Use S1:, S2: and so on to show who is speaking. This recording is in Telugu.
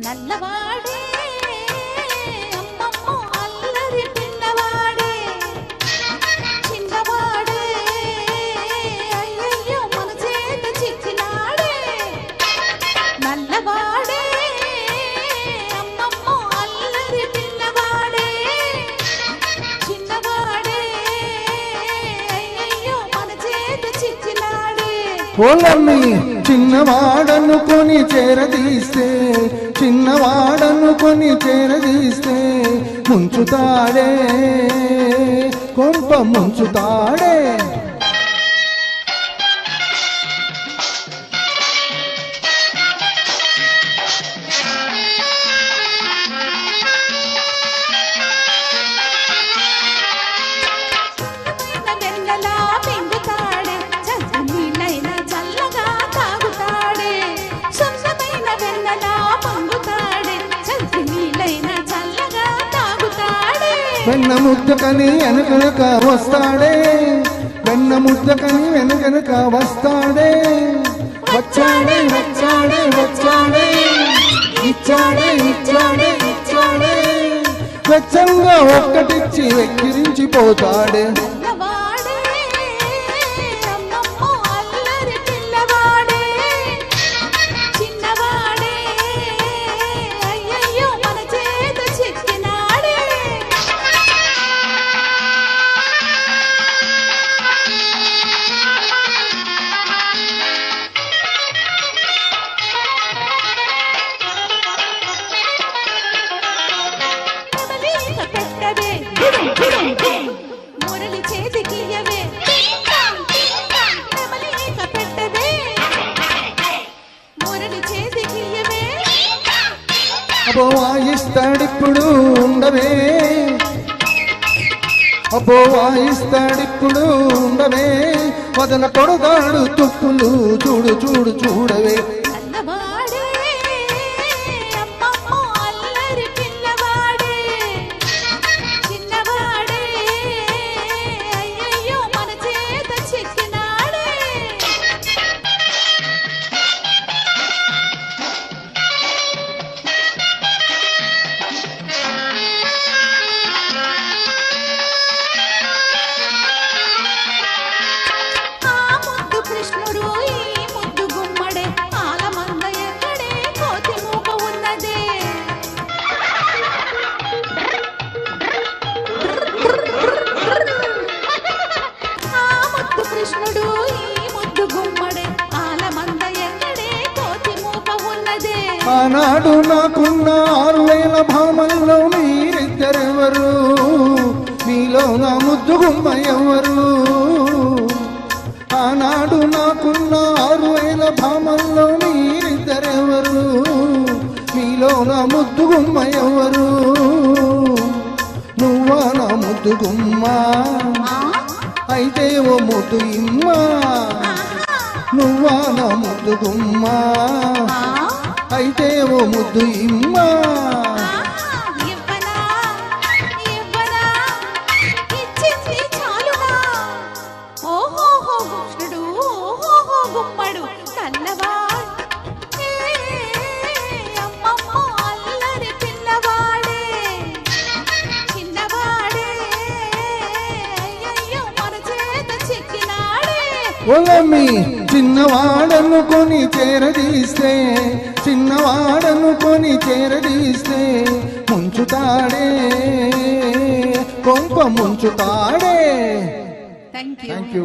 S1: నల్లవాడే అమ్మమ్మో అల్లరి పిల్లవాడే చిన్నవాడే అయ్యయ్యో మన చేత చిక్కినాడే నల్లవాడే అమ్మమ్మో అల్లరి పిల్లవాడే చిన్నవాడే అయ్యయ్యో మన చేత చిక్కినాడే
S2: ఓలమ్మి చిన్నవాడనుకొని చేరదీస్తే చిన్నవాడనుకొని చేరదీస్తే ముంచుతాడే కొంప ముంచుతాడే వెన్న ముద్దకని వెనకనక వస్తాడే వెన్న ముద్దకని వెనకనక వస్తాడే వచ్చాడే వచ్చాడే వచ్చాడే ఇచ్చాడే ఇచ్చాడే ఇచ్చాడే వెచ్చంగా ఒక్కటిచ్చి వెక్కిరించిపోతాడే
S1: మురళి చేతికియవే మురళి చేతికియవే
S2: అబ్బో వాయిస్తాడిప్పుడు ఉండవే అబ్బో వాయిస్తాడిప్పుడు ఉండవే వదల కొడదాడు తుప్పులు చూడు చూడు చూడవే
S1: కృష్ణుడు ఈ ముద్దు గుమ్మడే ఆలమంద ఎక్కడే కోతి మూక ఉన్నదే ఆ ముద్దు కృష్ణుడు ఈ ముద్దు గుమ్మడే ఆలమంద ఎక్కడే కోతి మూక ఉన్నదే
S2: ఆనాడు నాకున్న 6000 భామల్లో మీరిద్దరెవరు మీలో నా ముద్దు గుమ్మ ఎవరు ఆనాడు నాకున్న 6000 భామల్లో మీరిద్దరెవరు మీలో నా ముద్దు గుమ్మ ఎవరు నువ్వా నా ముద్దు గుమ్మ అయితే ఓ ముద్దు ఇమ్మ నువ్వా నా ముద్దు గుమ్మ అయితే ఓ ముద్దు ఇమ్మ
S1: గుమ్మడు కన్నవా అమ్మమ్మో అల్లరి పిల్లవాడే చిన్నవాడే అయ్యయ్యో మన చేత చిక్కినాడే
S2: ఓలమ్మి చిన్నవాడనుకొని చేరదీస్తే చిన్నవాడనుకొని చేరదీస్తే ముంచుతాడే కొంప ముంచుతాడే
S1: థ్యాంక్ యూ